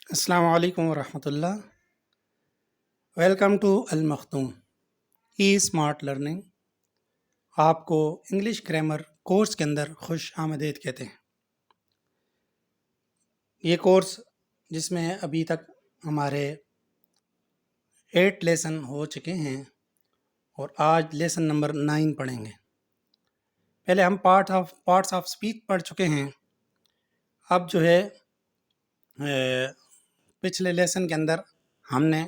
السلام علیکم ورحمۃ اللہ۔ ویلکم ٹو المختوم ای اسمارٹ لرننگ۔ آپ کو انگلش گرامر کورس کے اندر خوش آمدید کہتے ہیں۔ یہ کورس جس میں ابھی تک ہمارے 8 لیسن ہو چکے ہیں اور آج لیسن نمبر 9 پڑھیں گے۔ پہلے ہم پارٹس آف اسپیچ پڑھ چکے ہیں۔ اب جو ہے پچھلے لیسن کے اندر ہم نے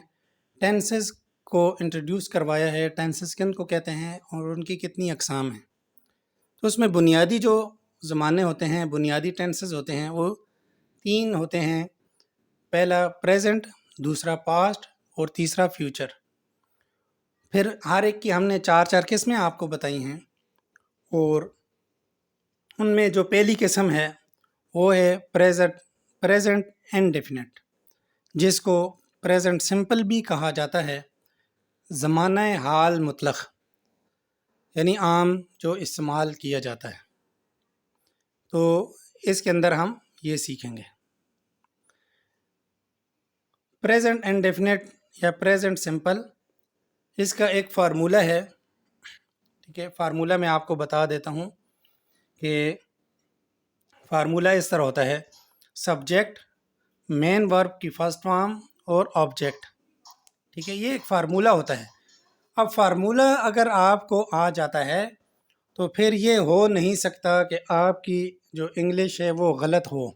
ٹینسز کو انٹروڈیوس کروایا ہے۔ ٹینسز کن کو کہتے ہیں اور ان کی کتنی اقسام ہیں۔ تو اس میں بنیادی جو زمانے ہوتے ہیں، بنیادی ٹینسز ہوتے ہیں، وہ 3 ہوتے ہیں۔ پہلا پریزنٹ، دوسرا پاسٹ اور تیسرا فیوچر۔ پھر ہر ایک کی ہم نے 4 قسمیں آپ کو بتائی ہیں، اور ان میں جو پہلی قسم ہے وہ ہے پریزنٹ انڈیفینٹ، جس کو پریزنٹ سمپل بھی کہا جاتا ہے، زمانہ حال مطلق، یعنی عام جو استعمال کیا جاتا ہے۔ تو اس کے اندر ہم یہ سیکھیں گے۔ پریزنٹ انڈیفینٹ یا پریزنٹ سمپل، اس کا ایک فارمولہ ہے۔ ٹھیک ہے، فارمولہ میں آپ کو بتا دیتا ہوں کہ فارمولہ اس طرح ہوتا ہے: سبجیکٹ، مین ورب کی فرسٹ فارم اور آبجیکٹ۔ ٹھیک ہے، یہ ایک فارمولہ ہوتا ہے۔ اب فارمولہ اگر آپ کو آ جاتا ہے تو پھر یہ ہو نہیں سکتا کہ آپ کی جو انگلش ہے وہ غلط ہو۔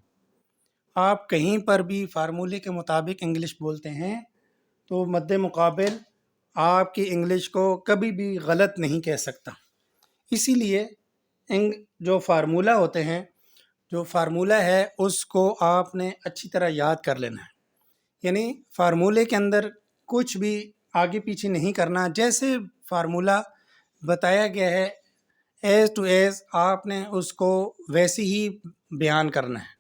آپ کہیں پر بھی فارمولے کے مطابق انگلش بولتے ہیں تو مد مقابل آپ کی انگلش کو کبھی بھی غلط نہیں کہہ سکتا۔ اسی لیے جو فارمولہ ہوتے ہیں، جو فارمولہ ہے اس کو آپ نے اچھی طرح یاد کر لینا ہے۔ یعنی فارمولے کے اندر کچھ بھی آگے پیچھے نہیں کرنا، جیسے فارمولہ بتایا گیا ہے ایز ٹو ایز آپ نے اس کو ویسے ہی بیان کرنا ہے۔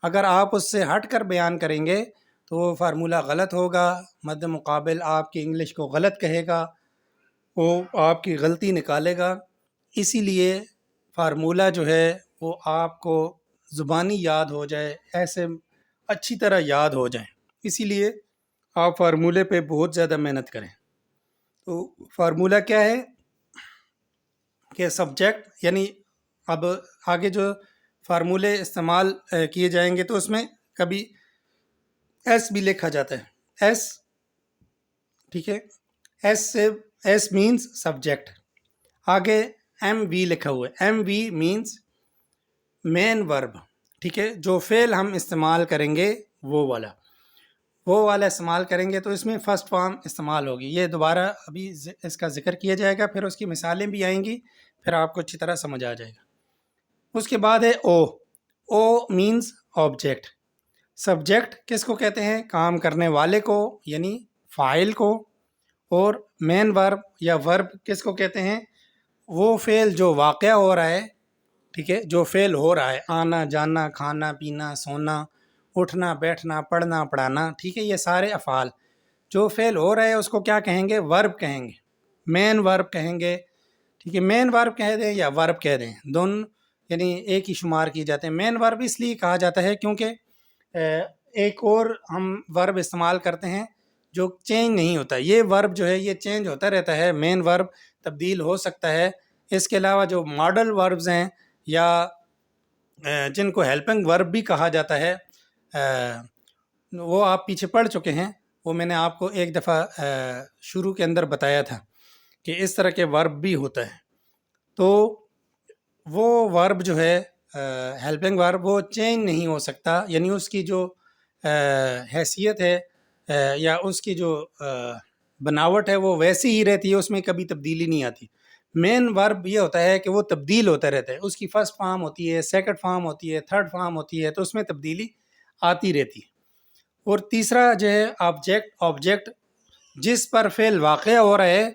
اگر آپ اس سے ہٹ کر بیان کریں گے تو وہ فارمولہ غلط ہوگا، مد مقابل آپ کی انگلش کو غلط کہے گا، وہ آپ کی غلطی نکالے گا۔ اسی لیے فارمولہ جو ہے وہ آپ کو زبانی یاد ہو جائے، ایسے اچھی طرح یاد ہو جائے، اسی لیے آپ فارمولے پہ بہت زیادہ محنت کریں۔ تو فارمولہ کیا ہے کہ سبجیکٹ، یعنی اب آگے جو فارمولے استعمال کیے جائیں گے تو اس میں کبھی ایس بھی لکھا جاتا ہے، ایس۔ ٹھیک ہے، ایس مینز سبجیکٹ۔ آگے ایم وی لکھا ہوا ہے، ایم وی مینز مین ورب۔ ٹھیک ہے، جو فعل ہم استعمال کریں گے وہ والا استعمال کریں گے تو اس میں فرسٹ فارم استعمال ہوگی۔ یہ دوبارہ ابھی اس کا ذکر کیا جائے گا، پھر اس کی مثالیں بھی آئیں گی، پھر آپ کو اچھی طرح سمجھ آ جائے گا۔ اس کے بعد ہے او مینز آبجیکٹ۔ سبجیکٹ کس کو کہتے ہیں؟ کام کرنے والے کو، یعنی فاعل کو۔ اور مین ورب یا ورب کس کو کہتے ہیں؟ وہ فعل جو واقع ہو رہا ہے، ٹھیک ہے، جو فعل ہو رہا ہے، آنا جانا، کھانا پینا، سونا، اٹھنا بیٹھنا، پڑھنا پڑھانا، ٹھیک ہے، یہ سارے افعال جو فعل ہو رہا ہے اس کو کیا کہیں گے؟ ورب کہیں گے، مین ورب کہیں گے۔ ٹھیک ہے، مین ورب کہہ دیں یا ورب کہہ دیں، دونوں یعنی ایک ہی شمار کیے جاتے ہیں۔ مین ورب اس لیے کہا جاتا ہے کیونکہ ایک اور ہم ورب استعمال کرتے ہیں جو چینج نہیں ہوتا۔ یہ ورب جو ہے یہ چینج ہوتا رہتا ہے، مین ورب تبدیل ہو سکتا ہے۔ اس کے علاوہ جو ماڈل وربز ہیں یا جن کو ہیلپنگ ورب بھی کہا جاتا ہے، وہ آپ پیچھے پڑھ چکے ہیں، وہ میں نے آپ کو ایک دفعہ شروع کے اندر بتایا تھا کہ اس طرح کے ورب بھی ہوتا ہے۔ تو وہ ورب جو ہے ہیلپنگ ورب، وہ چینج نہیں ہو سکتا، یعنی اس کی جو حیثیت ہے یا اس کی جو بناوٹ ہے وہ ویسی ہی رہتی ہے، اس میں کبھی تبدیلی نہیں آتی۔ مین ورب یہ ہوتا ہے کہ وہ تبدیل ہوتا رہتا ہے، اس کی فرسٹ فارم ہوتی ہے، سیکنڈ فارم ہوتی ہے، تھرڈ فارم ہوتی ہے، تو اس میں تبدیلی آتی رہتی ہے۔ اور تیسرا جو ہے آبجیکٹ جس پر فعل واقع ہو رہا ہے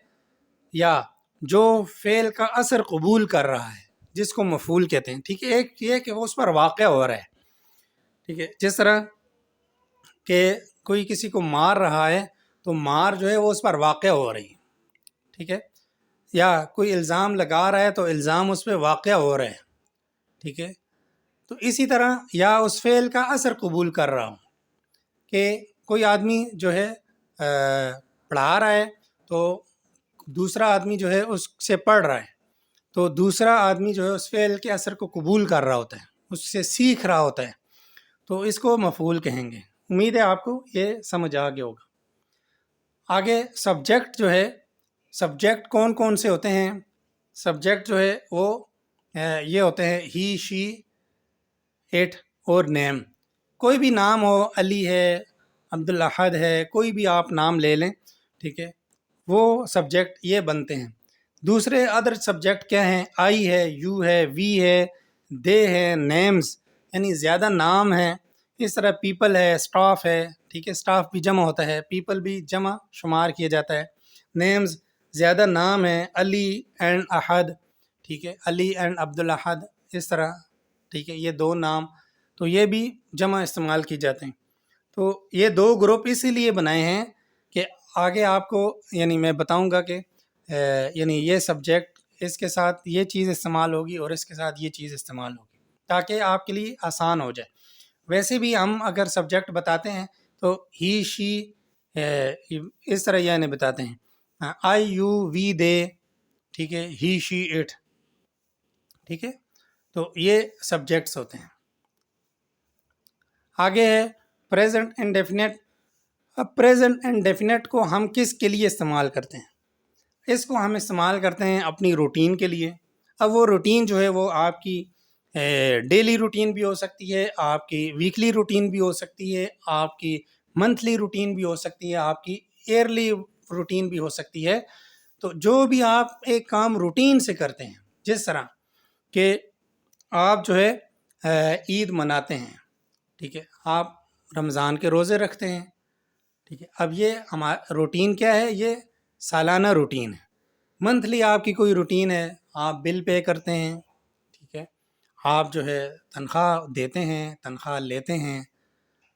یا جو فعل کا اثر قبول کر رہا ہے، جس کو مفعول کہتے ہیں۔ ٹھیک ہے، ایک یہ کہ وہ اس پر واقع ہو رہا ہے۔ ٹھیک ہے، جس طرح کہ کوئی کسی کو مار رہا ہے تو مار جو ہے وہ اس پر واقع ہو رہی ہے۔ ٹھیک ہے، یا کوئی الزام لگا رہا ہے تو الزام اس پہ واقع ہو رہا ہے۔ ٹھیک ہے، تو اسی طرح یا اس فعل کا اثر قبول کر رہا ہوں، کہ کوئی آدمی جو ہے پڑھا رہا ہے تو دوسرا آدمی جو ہے اس سے پڑھ رہا ہے، تو دوسرا آدمی جو ہے اس فعل کے اثر کو قبول کر رہا ہوتا ہے، اس سے سیکھ رہا ہوتا ہے، تو اس کو مفعول کہیں گے۔ امید ہے آپ کو یہ سمجھ آ گیا ہوگا۔ آگے سبجیکٹ جو ہے، سبجیکٹ کون کون سے ہوتے ہیں؟ سبجیکٹ جو ہے وہ یہ ہوتے ہیں ہی، شی، اٹ اور نیم۔ کوئی بھی نام ہو، علی ہے، عبدالاحد ہے، کوئی بھی آپ نام لے لیں، ٹھیک ہے، وہ سبجیکٹ یہ بنتے ہیں۔ دوسرے ادر سبجیکٹ کیا ہیں؟ آئی ہے، یو ہے، وی ہے، دے ہے، نیمز یعنی زیادہ نام ہیں۔ اس طرح پیپل ہے، اسٹاف ہے، ٹھیک ہے، اسٹاف بھی جمع ہوتا ہے، پیپل بھی جمع شمار کیا جاتا ہے۔ نیمز زیادہ نام ہیں، علی اینڈ احد، ٹھیک ہے، علی اینڈ عبدالاحد، اس طرح، ٹھیک ہے، یہ دو نام، تو یہ بھی جمع استعمال کی جاتے ہیں۔ تو یہ دو گروپ اسی لیے بنائے ہیں کہ آگے آپ کو یعنی میں بتاؤں گا کہ یعنی یہ سبجیکٹ اس کے ساتھ یہ چیز استعمال ہوگی اور اس کے ساتھ یہ چیز استعمال ہوگی، تاکہ آپ کے لیے آسان ہو جائے۔ ویسے بھی ہم اگر سبجیکٹ بتاتے ہیں تو ہی، شی، اس طرح یعنی بتاتے ہیں، آئی، یو، وی، دے، ٹھیک ہے، ہی، شی، اٹ، ٹھیک ہے، تو یہ سبجیکٹس ہوتے ہیں۔ آگے ہے پریزنٹ انڈیفینٹ۔ اب پریزنٹ انڈیفینٹ کو ہم کس کے لیے استعمال کرتے ہیں؟ اس کو ہم استعمال کرتے ہیں اپنی روٹین کے لیے۔ اب وہ روٹین جو ہے وہ آپ کی ڈیلی روٹین بھی ہو سکتی ہے، آپ کی ویکلی روٹین بھی ہو سکتی ہے، آپ کی منتھلی روٹین بھی ہو سکتی ہے، آپ کی ایئرلی روٹین بھی ہو سکتی ہے۔ تو جو بھی آپ ایک کام روٹین سے کرتے ہیں، جس طرح کہ آپ جو ہے عید مناتے ہیں، ٹھیک ہے، آپ رمضان کے روزے رکھتے ہیں، ٹھیک ہے، اب یہ ہمارا روٹین کیا ہے؟ یہ سالانہ روٹین ہے۔ منتھلی آپ کی کوئی روٹین ہے، آپ بل پے کرتے ہیں، ٹھیک ہے، آپ جو ہے تنخواہ دیتے ہیں، تنخواہ لیتے ہیں،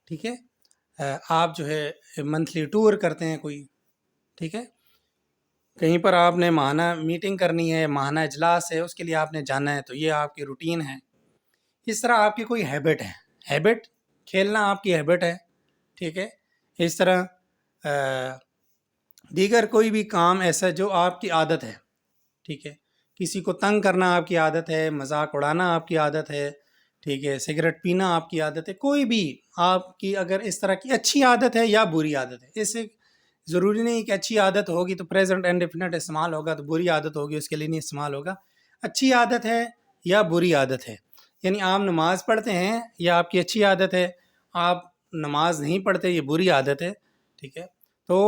ٹھیک ہے، آپ جو ہے منتھلی ٹور کرتے ہیں کوئی، ٹھیک ہے، کہیں پر آپ نے ماہانہ میٹنگ کرنی ہے، ماہانہ اجلاس ہے، اس کے لیے آپ نے جانا ہے، تو یہ آپ کی روٹین ہے۔ اس طرح آپ کی کوئی ہیبٹ ہے، ہیبٹ کھیلنا آپ کی ہیبٹ ہے، ٹھیک ہے، اس طرح دیگر کوئی بھی کام ایسا جو آپ کی عادت ہے، ٹھیک ہے، کسی کو تنگ کرنا آپ کی عادت ہے، مذاق اڑانا آپ کی عادت ہے، ٹھیک ہے، سگریٹ پینا آپ کی عادت ہے، کوئی بھی آپ کی اگر اس طرح کی اچھی عادت ہے یا بری عادت ہے، اس سے ضروری نہیں کہ اچھی عادت ہوگی تو پریزنٹ انڈیفینٹ استعمال ہوگا، تو بری عادت ہوگی اس کے لیے نہیں استعمال ہوگا۔ اچھی عادت ہے یا بری عادت ہے، یعنی آپ نماز پڑھتے ہیں، یا آپ کی اچھی عادت ہے، آپ نماز نہیں پڑھتے، یہ بری عادت ہے، ٹھیک ہے، تو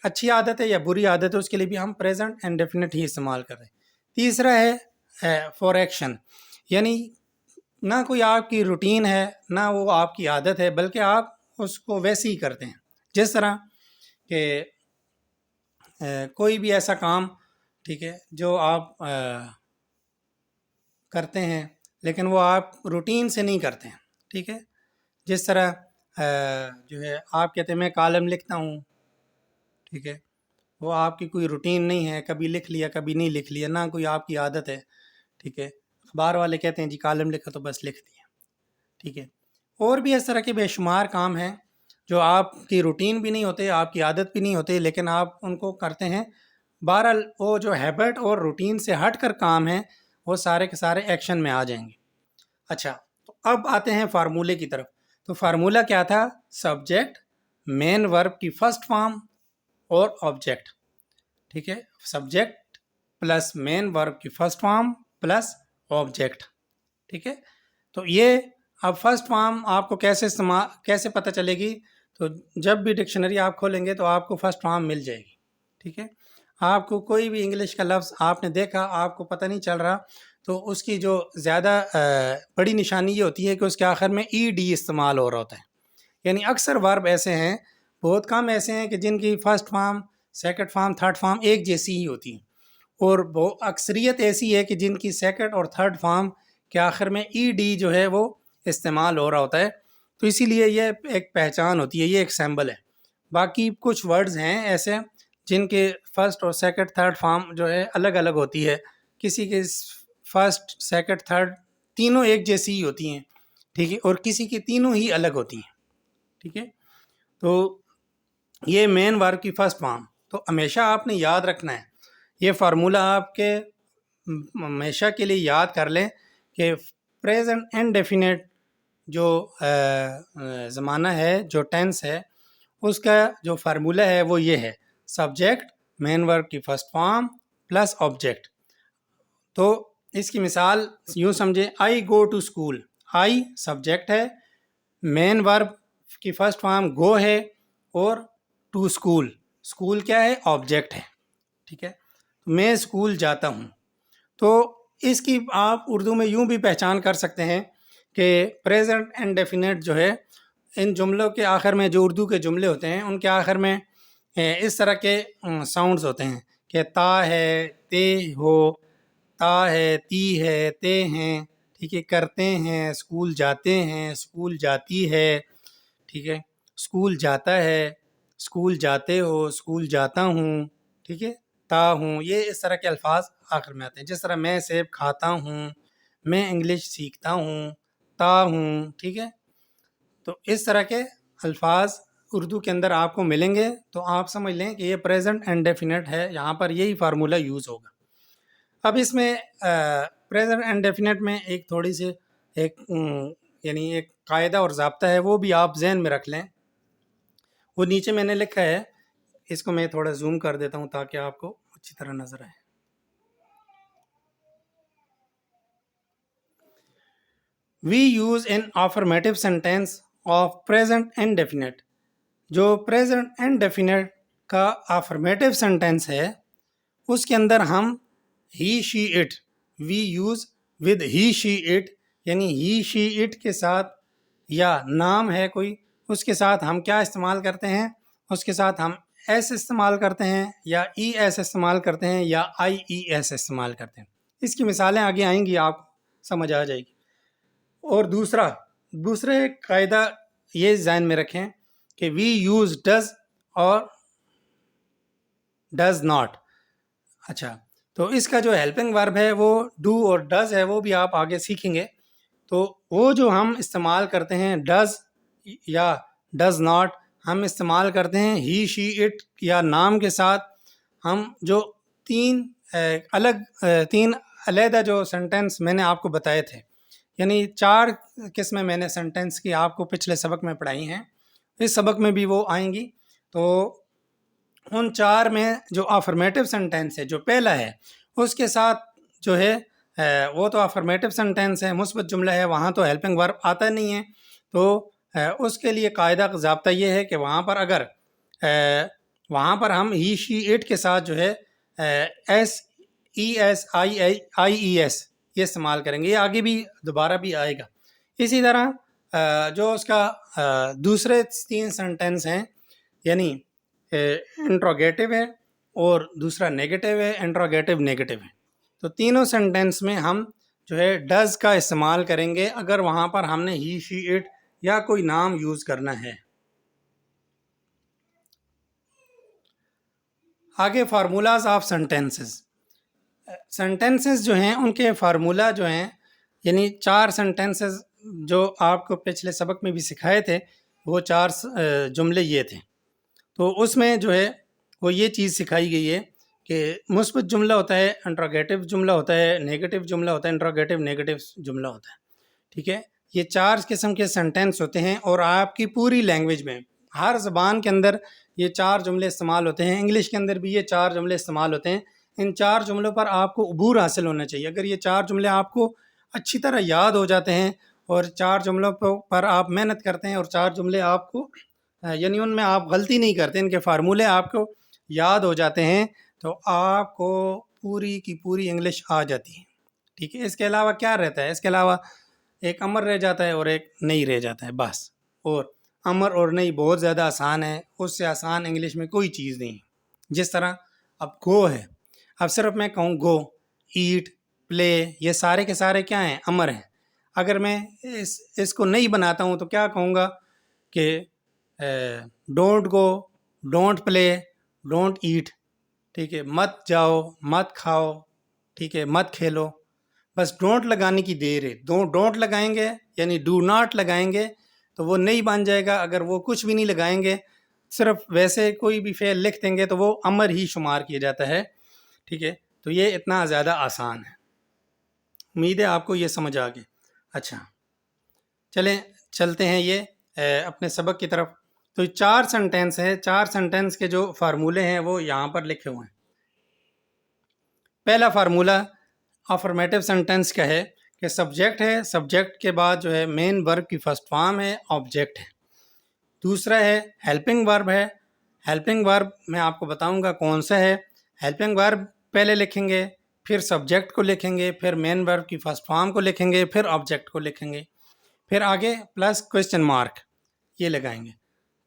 اچھی عادت ہے یا بری عادت ہے، اس کے لیے بھی ہم پریزنٹ انڈیفینٹ ہی استعمال کر رہے ہیں۔ تیسرا ہے فار ایکشن، یعنی نہ کوئی آپ کی روٹین ہے، نہ وہ آپ کی عادت ہے، بلکہ آپ اس کو ویسے ہی کرتے ہیں، جس طرح کہ کوئی بھی ایسا کام، ٹھیک ہے، جو آپ کرتے ہیں لیکن وہ آپ روٹین سے نہیں کرتے ہیں، ٹھیک ہے، جس طرح جو ہے آپ کہتے ہیں میں کالم لکھتا ہوں، ٹھیک ہے، وہ آپ کی کوئی روٹین نہیں ہے، کبھی لکھ لیا کبھی نہیں لکھ لیا، نہ کوئی آپ کی عادت ہے، ٹھیک ہے، اخبار والے کہتے ہیں جی کالم لکھا تو بس لکھ دیا، ٹھیک ہے، اور بھی اس طرح کے بے شمار کام ہیں جو آپ کی روٹین بھی نہیں ہوتے، آپ کی عادت بھی نہیں ہوتے، لیکن آپ ان کو کرتے ہیں۔ بہرحال وہ جو ہیبٹ اور روٹین سے ہٹ کر کام ہیں، وہ سارے کے سارے ایکشن میں آ جائیں گے۔ اچھا، تو اب آتے ہیں فارمولے کی طرف۔ تو فارمولہ کیا تھا؟ سبجیکٹ، مین ورب کی فرسٹ فارم اور آبجیکٹ، ٹھیک ہے، سبجیکٹ پلس مین ورب کی فرسٹ فارم پلس آبجیکٹ، ٹھیک ہے۔ تو یہ اب فرسٹ فارم آپ کو کیسے پتہ چلے گی؟ تو جب بھی ڈکشنری آپ کھولیں گے تو آپ کو فرسٹ فارم مل جائے گی، ٹھیک ہے۔ آپ کو کوئی بھی انگلش کا لفظ آپ نے دیکھا، آپ کو پتہ نہیں چل رہا، تو اس کی جو زیادہ بڑی نشانی یہ ہوتی ہے کہ اس کے آخر میں ای ڈی استعمال ہو رہا ہوتا ہے۔ یعنی اکثر ورب ایسے ہیں، بہت کم ایسے ہیں کہ جن کی first form, second form, third form ایک جیسی ہی ہوتی ہیں، اور اکثریت ایسی ہے کہ جن کی سیکنڈ اور تھرڈ فارم کے آخر میں ای ڈی جو ہے وہ استعمال ہو رہا ہوتا ہے، تو اسی لیے یہ ایک پہچان ہوتی ہے، یہ ایک سمبل ہے۔ باقی کچھ ورڈز ہیں ایسے جن کے فرسٹ اور سیکنڈ تھرڈ فارم جو ہے الگ الگ ہوتی ہے، کسی کے فرسٹ سیکنڈ تھرڈ تینوں ایک جیسی ہی ہوتی ہیں، ٹھیک ہے، اور کسی کی تینوں ہی الگ ہوتی ہیں، ٹھیک ہے۔ تو یہ مین ورب کی فرسٹ فارم. تو ہمیشہ آپ نے یاد رکھنا ہے، یہ فارمولہ آپ کے ہمیشہ کے لیے یاد کر لیں کہ پریزنٹ انڈیفینٹ جو زمانہ ہے، جو ٹینس ہے، اس کا جو فارمولہ ہے وہ یہ ہے: سبجیکٹ مین ورب کی فرسٹ فارم پلس آبجیکٹ. تو اس کی مثال یوں سمجھیں، I go to school. I subject ہے، مین ورب کی فرسٹ فارم گو ہے، اور ٹو اسکول، اسکول کیا ہے؟ آبجیکٹ ہے. ٹھیک ہے، میں اسکول جاتا ہوں. تو اس کی آپ اردو میں یوں بھی پہچان کر سکتے ہیں کہ پریزنٹ انڈیفینٹ جو ہے، ان جملوں کے آخر میں جو اردو کے جملے ہوتے ہیں ان کے آخر میں اس طرح کے ساؤنڈز ہوتے ہیں کہ تا ہے، تے ہو، تا ہے، تی ہے، تے ہیں. ٹھیک ہے، کرتے ہیں، اسکول جاتے ہیں، اسکول جاتی ہے. ٹھیک ہے، اسکول جاتا ہے، اسکول جاتے ہو، اسکول جاتا ہوں. ٹھیک ہے، تا ہوں، یہ اس طرح کے الفاظ آخر میں آتے ہیں. جس طرح میں سیب کھاتا ہوں، میں انگلش سیکھتا ہوں، تا ہوں. ٹھیک ہے، تو اس طرح کے الفاظ اردو کے اندر آپ کو ملیں گے. تو آپ سمجھ لیں کہ یہ پریزنٹ انڈیفینٹ ہے، یہاں پر یہی فارمولہ یوز ہوگا. اب اس میں پریزنٹ انڈیفینٹ میں ایک تھوڑی سی یعنی ایک قاعدہ اور ضابطہ ہے، وہ بھی آپ ذہن میں رکھ لیں. وہ نیچے میں نے لکھا ہے، اس کو میں تھوڑا زوم کر دیتا ہوں تاکہ آپ کو اچھی طرح نظر آئے. We use an affirmative sentence of present indefinite. جو present indefinite کا affirmative sentence ہے اس کے اندر ہم he, she, it we use with he, she, it یعنی he, she, it کے ساتھ یا نام ہے کوئی، اس کے ساتھ ہم کیا استعمال کرتے ہیں؟ اس کے ساتھ ہم ایس استعمال کرتے ہیں، یا ای ایس استعمال کرتے ہیں، یا آئی ای ایس استعمال کرتے ہیں. اس کی مثالیں آگے آئیں گی، آپ سمجھ آ جائے گی. اور دوسرے قاعدہ یہ ذہن میں رکھیں کہ وی یوز ڈز اور ڈز ناٹ. اچھا، تو اس کا جو ہیلپنگ ورب ہے وہ ڈو اور ڈز ہے، وہ بھی آپ آگے سیکھیں گے. تو وہ جو ہم استعمال کرتے ہیں ڈز یا ڈز ناٹ، ہم استعمال کرتے ہیں ہی، شی، اٹ یا نام کے ساتھ. ہم جو تین علیحدہ جو سینٹینس میں نے آپ کو بتائے تھے، یعنی 4 قسمیں میں نے سینٹینس کی آپ کو پچھلے سبق میں پڑھائی ہیں، اس سبق میں بھی وہ آئیں گی. تو ان 4 میں جو افرمیٹو سینٹینس ہے، جو پہلا ہے، اس کے ساتھ جو ہے وہ تو افرمیٹو سینٹینس ہے، مثبت جملہ ہے، وہاں تو ہیلپنگ ورب آتا نہیں ہے. تو اس کے لیے قاعدہ ضابطہ یہ ہے کہ وہاں پر ہم ہی، شی، اٹ کے ساتھ جو ہے ایس، ای ایس، آئی ای ایس یہ استعمال کریں گے. یہ آگے بھی دوبارہ بھی آئے گا. اسی طرح جو اس کا دوسرے 3 سینٹینس ہیں، یعنی انٹروگیٹو ہے اور دوسرا نیگیٹو ہے، انٹروگیٹو نیگیٹو ہے. تو تینوں سینٹینس میں ہم جو ہے ڈز کا استعمال کریں گے اگر وہاں پر ہم نے ہی، شی، اٹ یا کوئی نام یوز کرنا ہے. آگے فارمولاز آف سینٹینسز. سینٹینسز جو ہیں ان کے فارمولا جو ہیں، یعنی 4 سینٹینسز جو آپ کو پچھلے سبق میں بھی سکھائے تھے، وہ 4 جملے یہ تھے. تو اس میں جو ہے وہ یہ چیز سکھائی گئی ہے کہ مثبت جملہ ہوتا ہے، انٹروگیٹو جملہ ہوتا ہے، نیگیٹو جملہ ہوتا ہے، انٹروگیٹو نیگیٹو جملہ ہوتا ہے. ٹھیک ہے، یہ 4 قسم کے سینٹینس ہوتے ہیں، اور آپ کی پوری لینگویج میں ہر زبان کے اندر یہ 4 جملے استعمال ہوتے ہیں. انگلش کے اندر بھی یہ 4 جملے استعمال ہوتے ہیں. ان 4 جملوں پر آپ کو عبور حاصل ہونا چاہیے. اگر یہ 4 جملے آپ کو اچھی طرح یاد ہو جاتے ہیں اور 4 جملوں پر آپ محنت کرتے ہیں اور 4 جملے آپ کو یعنی ان میں آپ غلطی نہیں کرتے، ان کے فارمولے آپ کو یاد ہو جاتے ہیں، تو آپ کو پوری کی پوری انگلش آ جاتی ہے. ٹھیک ہے، اس کے علاوہ کیا رہتا ہے؟ اس کے علاوہ ایک امر رہ جاتا ہے اور ایک نہیں رہ جاتا ہے بس. اور امر اور نہیں بہت زیادہ آسان ہے، اس سے آسان انگلش میں کوئی چیز نہیں. جس طرح اب گو ہے، اب صرف میں کہوں گو، ایٹ، پلے، یہ سارے کے سارے کیا ہیں؟ امر ہیں. اگر میں اس کو نہیں بناتا ہوں تو کیا کہوں گا کہ don't go, don't play, don't eat. ٹھیک ہے، مت جاؤ، مت کھاؤ، ٹھیک ہے، مت کھیلو. بس ڈونٹ لگانے کی دیر ہے. ڈونٹ لگائیں گے یعنی ڈو ناٹ لگائیں گے تو وہ نہیں بن جائے گا. اگر وہ کچھ بھی نہیں لگائیں گے صرف ویسے کوئی بھی فعل لکھ دیں گے تو وہ امر ہی شمار کیا جاتا ہے، ٹھیک ہے، تو یہ اتنا زیادہ آسان ہے. امید ہے آپ کو یہ سمجھ آ گئی. اچھا چلیں چلتے ہیں یہ اپنے سبق کی طرف. تو 4 سنٹینس ہے، 4 سنٹینس کے جو فارمولے ہیں وہ یہاں پر لکھے ہوئے ہیں. پہلا فارمولہ افرمیٹو سنٹینس کا ہے کہ سبجیکٹ ہے، سبجیکٹ کے بعد جو ہے مین ورب کی فرسٹ فارم ہے، آبجیکٹ ہے. دوسرا ہے ہیلپنگ ورب ہے. ہیلپنگ ورب میں آپ کو بتاؤں گا کون سا ہے. ہیلپنگ ورب پہلے لکھیں گے، پھر سبجیکٹ کو لکھیں گے، پھر مین ورب کی فرسٹ فارم کو لکھیں گے، پھر آبجیکٹ کو لکھیں گے، پھر آگے پلس کوسچن مارک یہ لگائیں گے.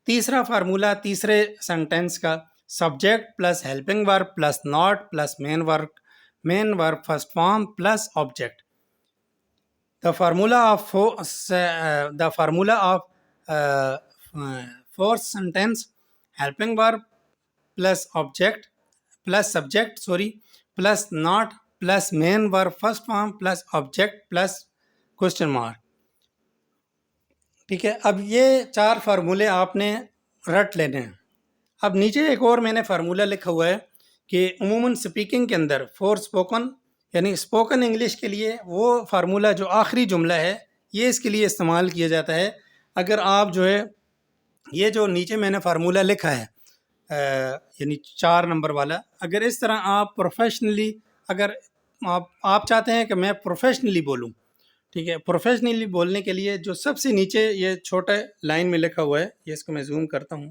تیسرا فارمولہ تیسرے سنٹینس کا subject plus helping verb plus not plus main verb first form plus object. The formula of fourth sentence helping verb plus object plus subject plus not plus main verb first form plus object plus question mark. ٹھیک ہے، اب یہ 4 فارمولے آپ نے رٹ لینے ہیں. اب نیچے ایک اور میں نے فارمولہ لکھا ہوا ہے کہ عموماً سپیکنگ کے اندر فور اسپوکن یعنی اسپوکن انگلش کے لیے وہ فارمولہ جو آخری جملہ ہے یہ اس کے لیے استعمال کیا جاتا ہے. اگر آپ جو ہے یہ جو نیچے میں نے فارمولہ لکھا ہے یعنی 4 نمبر والا، اگر اس طرح آپ پروفیشنلی اگر آپ چاہتے ہیں کہ میں پروفیشنلی بولوں، ٹھیک ہے، پروفیشنلی بولنے کے لیے جو سب سے نیچے یہ چھوٹے لائن میں لکھا ہوا ہے، یہ اس کو میں زوم کرتا ہوں،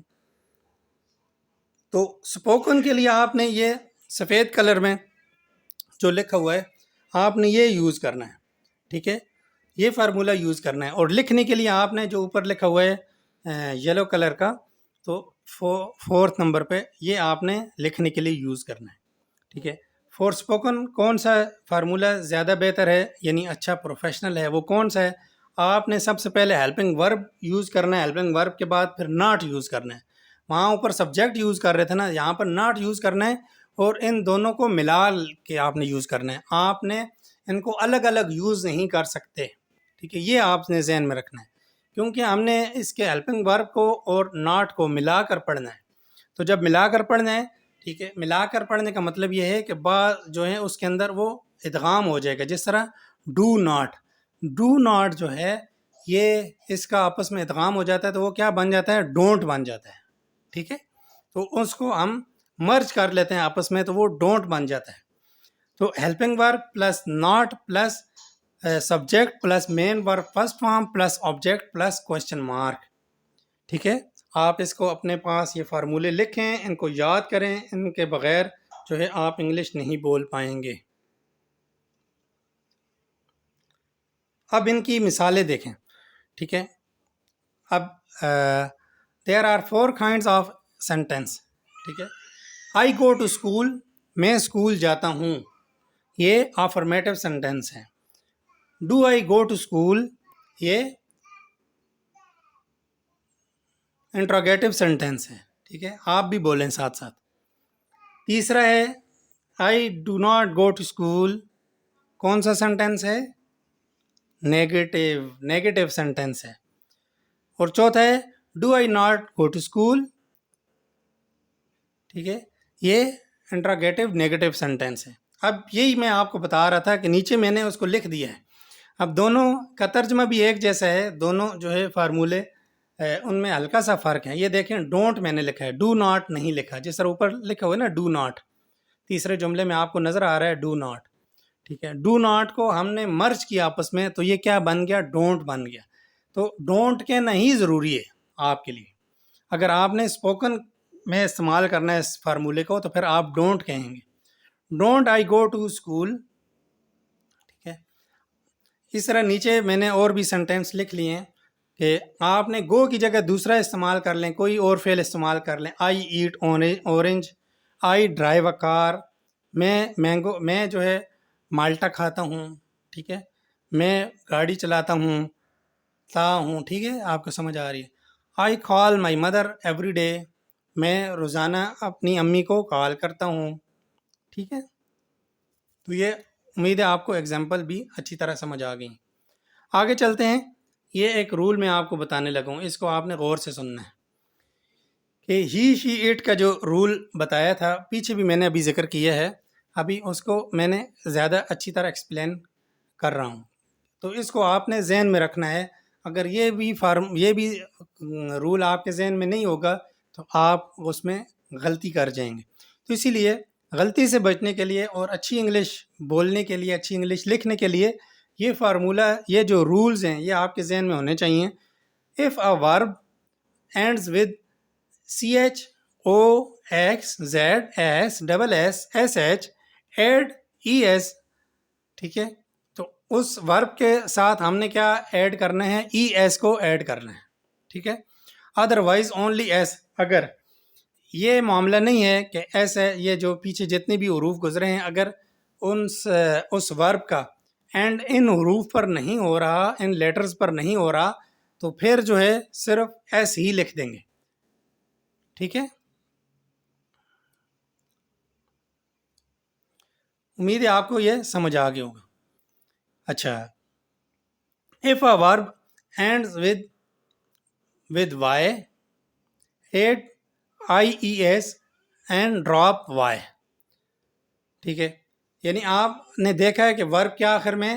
تو اسپوکن کے لیے آپ نے یہ سفید کلر میں جو لکھا ہوا ہے آپ نے یہ یوز کرنا ہے. ٹھیک ہے، یہ فارمولہ یوز کرنا ہے. اور لکھنے کے لیے آپ نے جو اوپر لکھا ہوا ہے یلو کلر کا، تو 4 نمبر پہ یہ آپ نے لکھنے کے لیے یوز کرنا ہے. ٹھیک ہے، فور اسپوکن کون سا فارمولہ زیادہ بہتر ہے یعنی اچھا پروفیشنل ہے وہ کون سا ہے؟ آپ نے سب سے پہلے ہیلپنگ ورب یوز کرنا ہے، ہیلپنگ ورب کے بعد پھر ناٹ یوز کرنا ہے. وہاں اوپر سبجیکٹ یوز کر رہے تھے نا، یہاں پر ناٹ یوز کرنا ہے اور ان دونوں کو ملا کے آپ نے یوز کرنا ہے. آپ نے ان کو الگ الگ یوز نہیں کر سکتے. ٹھیک ہے، یہ آپ نے ذہن میں رکھنا ہے کیونکہ ہم نے اس کے ہیلپنگ ورب کو اور ناٹ کو ملا کر پڑھنا ہے. تو جب ملا کر پڑھنا ہے، ٹھیک ہے، ملا کر پڑھنے کا مطلب یہ ہے کہ بعض جو ہے اس کے اندر وہ ادغام ہو جائے گا. جس طرح ڈو ناٹ جو ہے یہ اس کا آپس میں ادغام ہو جاتا ہے تو وہ کیا بن جاتا ہے؟ ڈونٹ بن جاتا ہے. ٹھیک ہے، تو اس کو ہم مرج کر لیتے ہیں آپس میں تو وہ ڈونٹ بن جاتا ہے. تو helping verb plus not plus subject plus main verb first form plus object plus question mark. ٹھیک ہے، آپ اس کو اپنے پاس یہ فارمولے لکھیں، ان کو یاد کریں، ان کے بغیر جو ہے آپ انگلش نہیں بول پائیں گے. اب ان کی مثالیں دیکھیں. ٹھیک ہے، اب there are 4 kinds of sentence. ٹھیک ہے، آئی گو ٹو اسکول، میں اسکول جاتا ہوں، یہ افرمیٹو سینٹینس ہے. Do I go to school یہ انٹروگیٹو سینٹینس ہے. ٹھیک ہے، آپ بھی بولیں ساتھ ساتھ. تیسرا ہے I do not go to school, کون سا سینٹینس ہے؟ نیگیٹو سینٹینس ہے. اور چوتھا ہے do I not go to school, ٹھیک ہے، یہ انٹروگیٹو نیگیٹو سینٹینس ہے. اب یہی میں آپ کو بتا رہا تھا کہ نیچے میں نے اس کو لکھ دیا ہے. اب دونوں کا ترجمہ بھی ایک جیسا ہے، دونوں جو ہے فارمولے ان میں ہلکا سا فرق ہے. یہ دیکھیں ڈونٹ میں نے لکھا ہے، ڈو ناٹ نہیں لکھا. جس طرح اوپر لکھا ہوا ہے نا ڈو ناٹ، تیسرے جملے میں آپ کو نظر آ رہا ہے ڈو ناٹ. ٹھیک ہے، ڈو ناٹ کو ہم نے مرج کیا آپس میں تو یہ کیا بن گیا؟ ڈونٹ بن گیا. تو ڈونٹ کہنا ہی ضروری ہے آپ کے لیے. اگر آپ نے اسپوکن میں استعمال کرنا ہے اس فارمولے کو تو پھر آپ ڈونٹ کہیں گے. Don't I go to school. ٹھیک ہے، اس طرح نیچے میں نے اور بھی سینٹینس لکھ لیے ہیں کہ آپ نے گو کی جگہ دوسرا استعمال کر لیں، کوئی اور فعل استعمال کر لیں. آئی ایٹ اورنج، آئی ڈرائیو اے کار، میں جو ہے مالٹا کھاتا ہوں. ٹھیک ہے، میں گاڑی چلاتا ہوں ٹھیک ہے، آپ کو سمجھ آ رہی ہے. آئی کال مائی مدر ایوری ڈے، میں روزانہ اپنی امی کو کال کرتا ہوں. ٹھیک ہے، تو یہ امید ہے آپ کو ایگزامپل بھی اچھی طرح سمجھ آ گئی. آگے چلتے ہیں. یہ ایک رول میں آپ کو بتانے لگا ہوں، اس کو آپ نے غور سے سننا ہے کہ ہی شی اٹ کا جو رول بتایا تھا پیچھے بھی میں نے ابھی ذکر کیا ہے، ابھی اس کو میں نے زیادہ اچھی طرح ایکسپلین کر رہا ہوں، تو اس کو آپ نے ذہن میں رکھنا ہے۔ اگر یہ بھی رول آپ کے ذہن میں نہیں ہوگا تو آپ اس میں غلطی کر جائیں گے۔ تو اسی لیے غلطی سے بچنے کے لیے اور اچھی انگلش بولنے کے لیے، اچھی انگلش لکھنے کے لیے یہ فارمولہ، یہ جو رولز ہیں یہ آپ کے ذہن میں ہونے چاہیے۔ If a verb ends with CH, O, X, Z, S, double S, SH, add ES، ٹھیک ہے، تو اس ورب کے ساتھ ہم نے کیا ایڈ کرنا ہے؟ ای ایس کو ایڈ کرنا ہے، ٹھیک ہے۔ ادروائز اونلی ایس، اگر یہ معاملہ نہیں ہے کہ ایس ہے، یہ جو پیچھے جتنے بھی حروف گزرے ہیں اگر اس ورب کا اینڈ ان حروف پر نہیں ہو رہا، ان لیٹرز پر نہیں ہو رہا، تو پھر جو ہے صرف ایس ہی لکھ دیں گے، ٹھیک ہے۔ امید ہے آپ کو یہ سمجھ آ گیا ہوگا۔ اچھا، if a verb ends with y, add ies and drop y، ٹھیک ہے، یعنی آپ نے دیکھا ہے کہ ورب کے آخر میں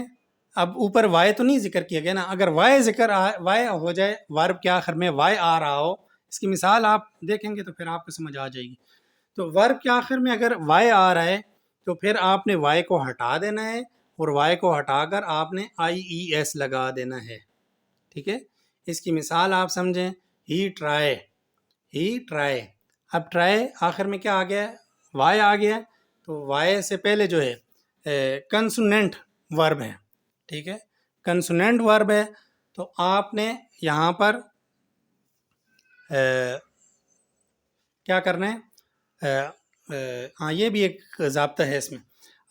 اب اوپر وائے تو نہیں ذکر کیا گیا نا، اگر وائے ہو جائے، ورب کے آخر میں وائے آ رہا ہو، اس کی مثال آپ دیکھیں گے تو پھر آپ کو سمجھ آ جائے گی۔ تو ورب کے آخر میں اگر وائے آ رہا ہے تو پھر آپ نے وائے کو ہٹا دینا ہے، اور وائے کو ہٹا کر آپ نے آئی ای ایس لگا دینا ہے، ٹھیک ہے۔ اس کی مثال آپ سمجھیں، ہی ٹرائی، اب ٹرائی آخر میں کیا آ گیا؟ وائے آ گیا، تو وائے سے پہلے جو ہے کنسوننٹ ورب ہے، ٹھیک ہے، کنسوننٹ ورب ہے، تو آپ نے یہاں پر کیا کرنا ہے؟ ہاں، یہ بھی ایک ضابطہ ہے اس میں،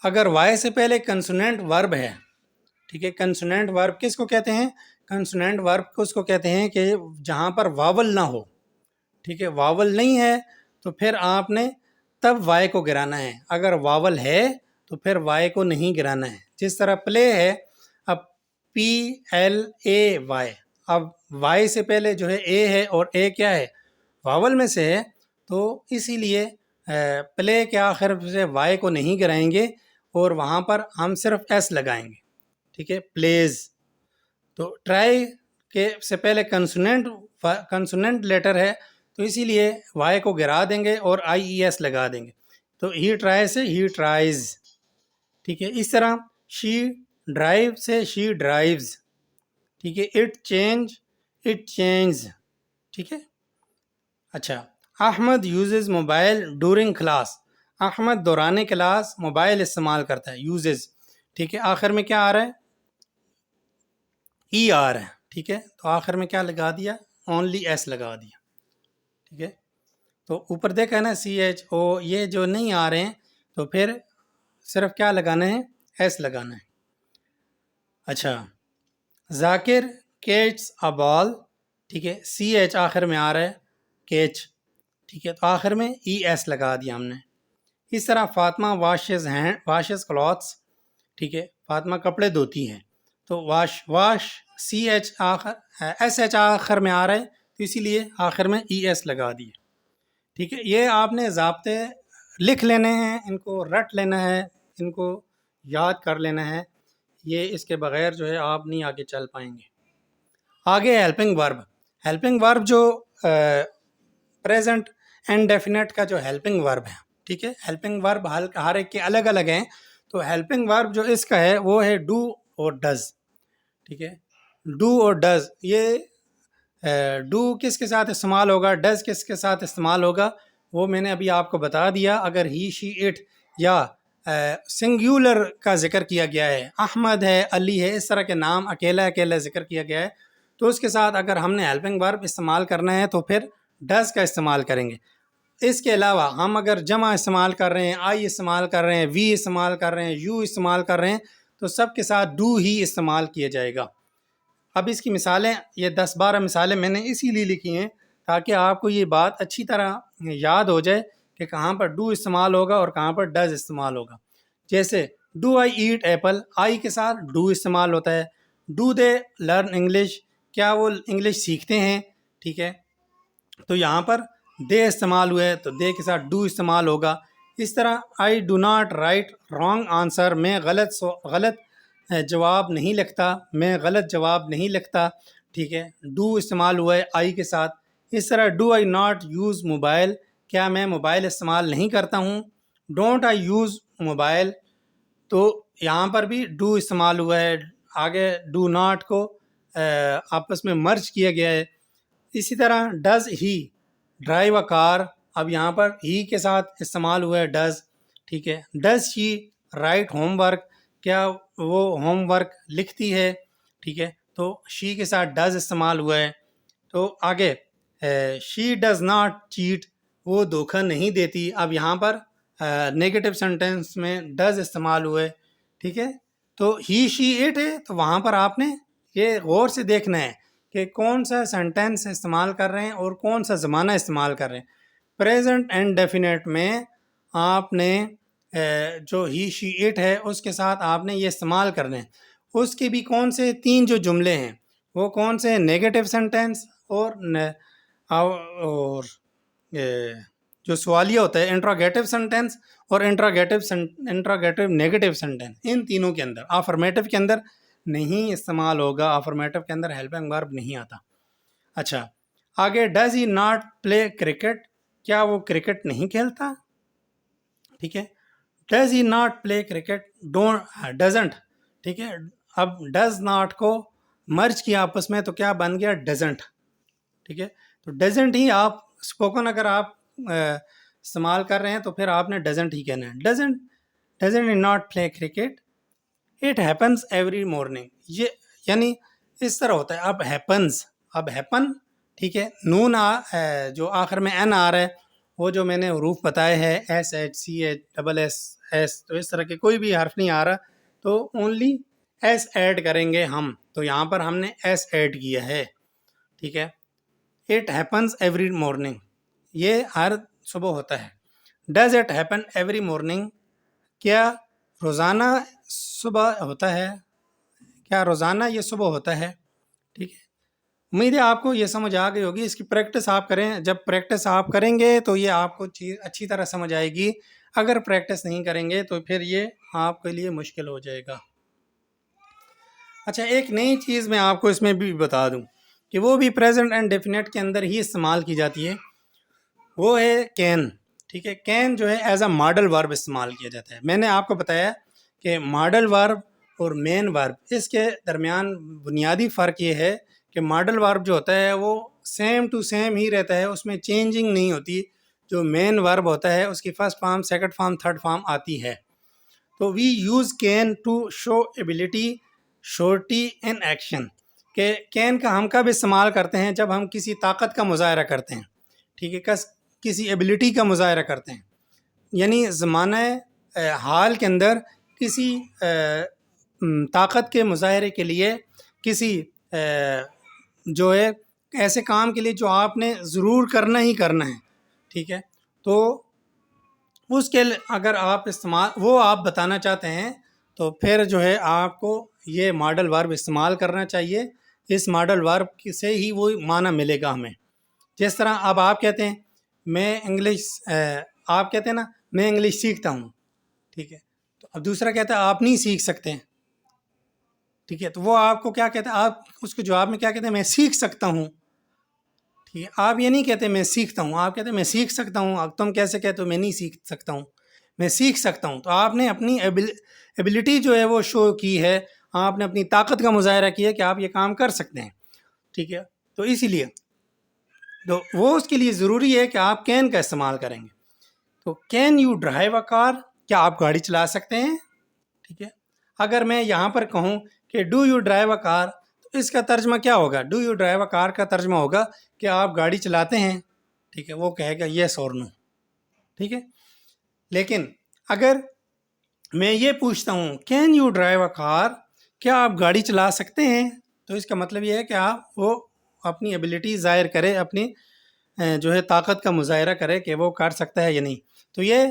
اگر وائے سے پہلے کنسوننٹ ورب ہے، ٹھیک ہے، کنسوننٹ ورب کس کو کہتے ہیں؟ کنسوننٹ ورب کو اس کو کہتے ہیں کہ جہاں پر واول نہ ہو، ٹھیک ہے، واول نہیں ہے تو پھر آپ نے تب وائے کو گرانا ہے، اگر واول ہے تو پھر وائے کو نہیں گرانا ہے۔ جس طرح پلے ہے، اب PLAY، اب وائی سے پہلے جو ہے اے ہے اور اے کیا ہے؟ واول میں سے ہے، تو اسی لیے پلے کے آخر سے وائی کو نہیں گرائیں گے اور وہاں پر ہم صرف ایس لگائیں گے، ٹھیک ہے، پلیز۔ تو ٹرائی کے سے پہلے کنسوننٹ لیٹر ہے، تو اسی لیے وائی کو گرا دیں گے اور آئی ای ایس لگا دیں گے، تو ہی ٹرائی سے ہی ٹرائز، ٹھیک ہے۔ اس طرح شی ڈرائیو سے شی ڈرائیوز، ٹھیک ہے، اٹ چینج، ٹھیک ہے۔ اچھا، Ahmed uses mobile during class, Ahmed دوران کلاس موبائل استعمال کرتا ہے، یوزز، ٹھیک ہے، آخر میں کیا آ رہا ہے؟ ای آ رہا ہے، ٹھیک ہے، تو آخر میں کیا لگا دیا؟ اونلی ایس لگا دیا، ٹھیک ہے۔ تو اوپر دیکھا نا CHO، یہ جو نہیں آ رہے ہیں تو پھر صرف کیا لگانا ہے؟ ایس لگانا ہے۔ اچھا، ذاکر کیچس اے بال، ٹھیک ہے، CH آخر میں آ رہا ہے، کیچ، ٹھیک ہے، تو آخر میں ای ایس لگا دیا ہم نے۔ اس طرح فاطمہ واشز کلاتھس، ٹھیک ہے، فاطمہ کپڑے دھوتی ہے، تو واش CH آخر SH آخر میں آ رہا ہے، تو اسی لیے آخر میں ای ایس لگا دیے، ٹھیک ہے۔ یہ آپ نے ضابطے لکھ لینے ہیں، ان کو رٹ لینا ہے، ان کو یاد کر لینا ہے، یہ اس کے بغیر جو ہے آپ نہیں آگے چل پائیں گے۔ آگے ہیلپنگ ورب جو پریزنٹ انڈیفینٹ کا جو ہیلپنگ ورب ہے، ٹھیک ہے، ہیلپنگ ورب ہر ایک کے الگ الگ ہیں، تو ہیلپنگ ورب جو اس کا ہے وہ ہے ڈو اور ڈز، ٹھیک ہے، ڈو اور ڈز۔ یہ ڈو کس کے ساتھ استعمال ہوگا، ڈز کس کے ساتھ استعمال ہوگا، وہ میں نے ابھی آپ کو بتا دیا۔ اگر ہی شی اٹ یا سنگیولر کا ذکر کیا گیا ہے، احمد ہے، علی ہے، اس طرح کے نام اکیلا ذکر کیا گیا ہے، تو اس کے ساتھ اگر ہم نے ہیلپنگ ورب استعمال کرنا ہے تو پھر ڈز کا استعمال کریں گے۔ اس کے علاوہ ہم اگر جمع استعمال کر رہے ہیں، آئی استعمال کر رہے ہیں، وی استعمال کر رہے ہیں، یو استعمال کر رہے ہیں، تو سب کے ساتھ ڈو ہی استعمال کیا جائے گا۔ اب اس کی مثالیں، یہ 10-12 مثالیں میں نے اسی لیے لکھی ہیں تاکہ آپ کو یہ بات اچھی طرح یاد ہو جائے کہ کہاں پر ڈو استعمال ہوگا اور کہاں پر ڈز استعمال ہوگا۔ جیسے ڈو آئی ایٹ ایپل، آئی کے ساتھ ڈو استعمال ہوتا ہے۔ ڈو دے لرن انگلش، کیا وہ انگلش سیکھتے ہیں، ٹھیک ہے، تو یہاں پر دے استعمال ہوئے تو دے کے ساتھ ڈو استعمال ہوگا. اس طرح آئی do not right wrong answer, میں غلط جواب نہیں لکھتا، میں غلط جواب نہیں لکھتا. ٹھیک ہے، ڈو استعمال ہوا ہے آئی کے ساتھ. اس طرح do I not use mobile, کیا میں موبائل استعمال نہیں کرتا ہوں. ڈونٹ آئی یوز موبائل، تو یہاں پر بھی ڈو استعمال ہوا ہے. آگے ڈو ناٹ کو آپس میں مرج کیا گیا ہے. اسی طرح ڈز ہی ڈرائیو اے کار، اب یہاں پر ہی کے ساتھ استعمال ہوا ہے ڈز. ٹھیک ہے، does he right home work, کیا وہ ہوم ورک لکھتی ہے. ٹھیک ہے، تو شی کے ساتھ ڈز استعمال ہوا ہے. تو آگے شی ڈز ناٹ چیٹ، وہ دھوکہ نہیں دیتی. اب یہاں پر نیگیٹو سینٹینس میں ڈز استعمال ہوئے. ٹھیک ہے، تو ہی شی اٹ ہے، تو وہاں پر آپ نے یہ غور سے دیکھنا ہے کہ کون سا سینٹینس استعمال کر رہے ہیں اور کون سا زمانہ استعمال کر رہے ہیں. پریزنٹ اینڈ ڈیفینیٹ میں آپ نے جو ہی شی اٹ ہے اس کے ساتھ آپ نے یہ استعمال کرنے ہیں. اس کے بھی کون سے 3 جو جملے ہیں وہ کون سے؟ نیگیٹو سینٹینس اور جو سوالیہ ہوتا ہے انٹراگیٹو سینٹینس اور انٹراگیٹو نیگیٹو سینٹینس. ان تینوں کے اندر افرمیٹو کے اندر نہیں استعمال ہوگا، افرمیٹو کے اندر ہیلپنگ ورب نہیں آتا. اچھا، آگے does he not play cricket, کیا وہ کرکٹ نہیں کھیلتا. ٹھیک ہے، does he not play cricket, doesn't. ٹھیک ہے، اب ڈز ناٹ کو مرج کیا آپس میں تو کیا بن گیا؟ ڈزنٹ. ٹھیک ہے، تو ڈزنٹ ہی آپ اسپوکن اگر آپ استعمال کر رہے ہیں تو پھر آپ نے ڈزنٹ ہی کہنا ہے. Doesn't not play cricket, it happens every morning, یہ یعنی اس طرح ہوتا ہے. اب ہیپن، ٹھیک ہے، نون جو آخر میں این آ رہا ہے، وہ جو میں نے حروف بتائے ہیں S H C H double S S, تو اس طرح کے کوئی بھی حرف نہیں آ رہا تو اونلی ایس ایڈ کریں گے ہم. تو یہاں پر ہم نے ایس ایڈ کیا ہے. ٹھیک ہے، اٹ ہیپنز ایوری مارننگ، یہ ہر صبح ہوتا ہے. Does it happen every morning, کیا روزانہ صبح ہوتا ہے، کیا روزانہ یہ صبح ہوتا ہے. ٹھیک ہے، امید ہے آپ کو یہ سمجھ آ گئی ہوگی. اس کی پریکٹس آپ کریں، جب پریکٹس آپ کریں گے تو یہ آپ کو چیز اچھی طرح سمجھ آئے گی. اگر پریکٹس نہیں کریں گے تو پھر یہ آپ کے لیے مشکل ہو جائے گا. اچھا، ایک نئی چیز میں آپ کو اس میں بھی بتا دوں کہ وہ بھی پریزنٹ اینڈ ڈیفینیٹ کے اندر ہی استعمال کی جاتی ہے، وہ ہے کین. ٹھیک ہے، کین جو ہے ایز اے ماڈل ورب استعمال کیا جاتا ہے. میں نے آپ کو بتایا کہ ماڈل ورب اور مین ورب، اس کے درمیان بنیادی فرق یہ ہے کہ ماڈل ورب جو ہوتا ہے وہ سیم ٹو سیم ہی رہتا ہے، اس میں چینجنگ نہیں ہوتی. جو مین ورب ہوتا ہے اس کی first form, second form, third form آتی ہے. تو we use can to show ability surety in action, کہ کین کا ہم کب استعمال کرتے ہیں؟ جب ہم کسی طاقت کا مظاہرہ کرتے ہیں. ٹھیک ہے، کسی ایبلٹی کا مظاہرہ کرتے ہیں، یعنی زمانہ حال کے اندر کسی طاقت کے مظاہرے کے لیے، کسی جو ہے ایسے کام کے لیے جو آپ نے ضرور کرنا ہی کرنا ہے. ٹھیک ہے، تو اس کے اگر آپ استعمال وہ آپ بتانا چاہتے ہیں تو پھر جو ہے آپ کو یہ ماڈل ورب استعمال کرنا چاہیے. اس ماڈل ورب سے ہی وہ معنی ملے گا ہمیں. جس طرح اب آپ کہتے ہیں میں انگلش، آپ کہتے ہیں نا میں انگلش سیکھتا ہوں. ٹھیک ہے، تو اب دوسرا کہتا ہے آپ نہیں سیکھ سکتے. ٹھیک ہے، تو وہ آپ کو کیا کہتے ہیں؟ آپ اس کے جواب میں کیا کہتے ہیں؟ میں سیکھ سکتا ہوں. ٹھیک ہے، آپ یہ نہیں کہتے میں سیکھتا ہوں، آپ کہتے ہیں میں سیکھ سکتا ہوں. اب تم کیسے کہتے ہو میں نہیں سیکھ سکتا ہوں، میں سیکھ سکتا ہوں. تو آپ نے اپنی ایبلٹی جو ہے وہ شو کی ہے، آپ نے اپنی طاقت کا مظاہرہ کیا کہ آپ یہ کام کر سکتے ہیں. ٹھیک ہے، تو اسی لیے تو وہ اس کے لیے ضروری ہے کہ آپ کین کا استعمال کریں گے. تو کین یو ڈرائیو اے کار، کیا آپ گاڑی چلا سکتے ہیں. ٹھیک ہے، اگر میں یہاں پر کہوں کہ ڈو یو ڈرائیو اے کار، تو اس کا ترجمہ کیا ہوگا؟ ڈو یو ڈرائیو اے کار کا ترجمہ ہوگا کہ آپ گاڑی چلاتے ہیں. ٹھیک ہے، وہ کہے گا یس اور نو. ٹھیک ہے، لیکن اگر میں یہ پوچھتا ہوں کین یو ڈرائیو اے کار، کیا آپ گاڑی چلا سکتے ہیں، تو اس کا مطلب یہ ہے کہ آپ وہ اپنی ایبلٹی ظاہر کرے، اپنی جو ہے طاقت کا مظاہرہ کرے کہ وہ کر سکتا ہے یا نہیں. تو یہ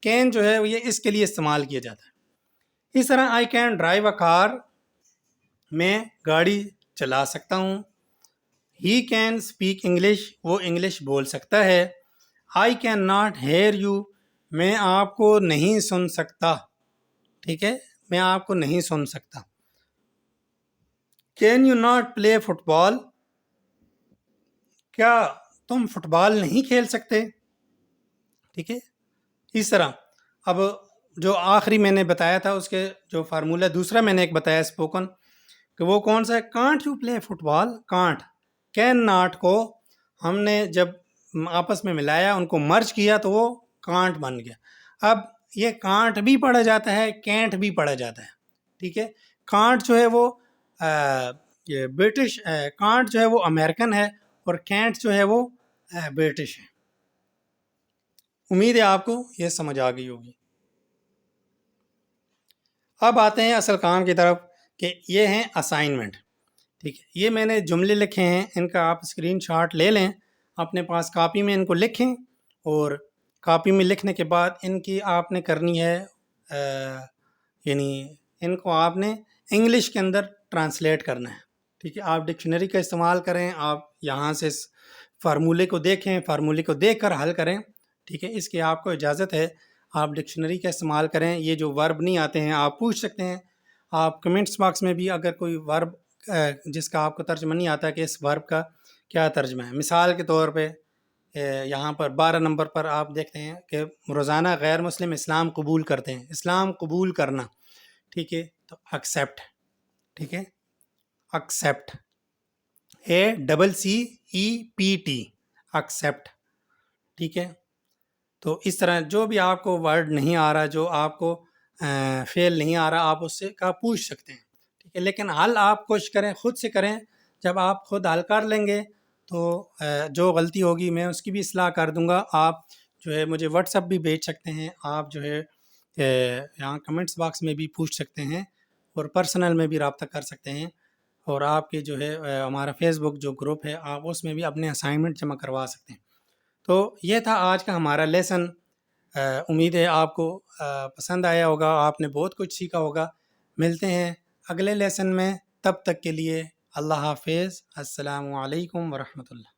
کین جو ہے یہ اس کے لیے استعمال کیا جاتا ہے. اس طرح آئی کین ڈرائیو اے کار، میں گاڑی چلا سکتا ہوں. ہی کین اسپیک انگلش، وہ انگلش بول سکتا ہے. I can not hear you, میں آپ کو نہیں سن سکتا. ٹھیک ہے، میں آپ کو نہیں سن سکتا. Can you not play football, کیا تم فٹ بال نہیں کھیل سکتے. ٹھیک ہے، اس طرح. اب جو آخری میں نے بتایا تھا اس کے جو فارمولہ دوسرا میں نے ایک بتایا اسپوکن، کہ وہ کون سا ہے؟ Can't you play football. Can't, can not کو ہم نے جب آپس میں ملایا، ان کو مرج کیا تو وہ کانٹ بن گیا. اب یہ کانٹ بھی پڑھا جاتا ہے، کینٹ بھی پڑھا جاتا ہے. ٹھیک ہے، کانٹ جو ہے وہ یہ برٹش، کانٹ جو ہے وہ امریکن ہے، اور کینٹ جو ہے وہ برٹش ہے. امید ہے آپ کو یہ سمجھ آ گئی ہوگی. اب آتے ہیں اصل کام کی طرف، کہ یہ ہیں اسائنمنٹ. ٹھیک ہے، یہ میں نے جملے لکھے ہیں، ان کا آپ اسکرین شاٹ لے لیں، اپنے پاس کاپی میں ان کو لکھیں، اور کاپی میں لکھنے کے بعد ان کی آپ نے کرنی ہے یعنی ان کو آپ نے انگلش کے اندر ٹرانسلیٹ کرنا ہے. ٹھیک ہے، آپ ڈکشنری کا استعمال کریں، آپ یہاں سے فارمولے کو دیکھیں، فارمولے کو دیکھ کر حل کریں. ٹھیک ہے، اس کی آپ کو اجازت ہے، آپ ڈکشنری کا استعمال کریں. یہ جو ورب نہیں آتے ہیں آپ پوچھ سکتے ہیں. آپ کمنٹس باکس میں بھی اگر کوئی ورب جس کا آپ کو ترجمہ نہیں آتا کہ اس ورب کا کیا ترجمہ ہے، مثال کے طور پہ یہاں پر 12 نمبر پر آپ دیکھتے ہیں کہ روزانہ غیر مسلم اسلام قبول کرتے ہیں. اسلام قبول کرنا. ٹھیک ہے، تو ایکسیپٹ. ٹھیک ہے، ایکسیپٹ، ACCEPT، ایکسیپٹ. ٹھیک ہے، تو اس طرح جو بھی آپ کو ورڈ نہیں آ رہا، جو آپ کو فعل نہیں آ رہا، آپ اس سے کا پوچھ سکتے ہیں. ٹھیک ہے، لیکن حل آپ کوشش کریں خود سے کریں. جب آپ خود حل کر لیں گے تو جو غلطی ہوگی میں اس کی بھی اصلاح کر دوں گا. آپ جو ہے مجھے واٹس ایپ بھی بھیج سکتے ہیں، آپ جو ہے یہاں کمنٹس باکس میں بھی پوچھ سکتے ہیں، اور پرسنل میں بھی رابطہ کر سکتے ہیں. اور آپ کے جو ہے ہمارا فیس بک جو گروپ ہے، آپ اس میں بھی اپنے اسائنمنٹ جمع کروا سکتے ہیں. تو یہ تھا آج کا ہمارا لیسن. امید ہے آپ کو پسند آیا ہوگا، آپ نے بہت کچھ سیکھا ہوگا. ملتے ہیں اگلے لیسن میں، تب تک کے لیے اللہ حافظ. السلام علیکم ورحمۃ اللہ.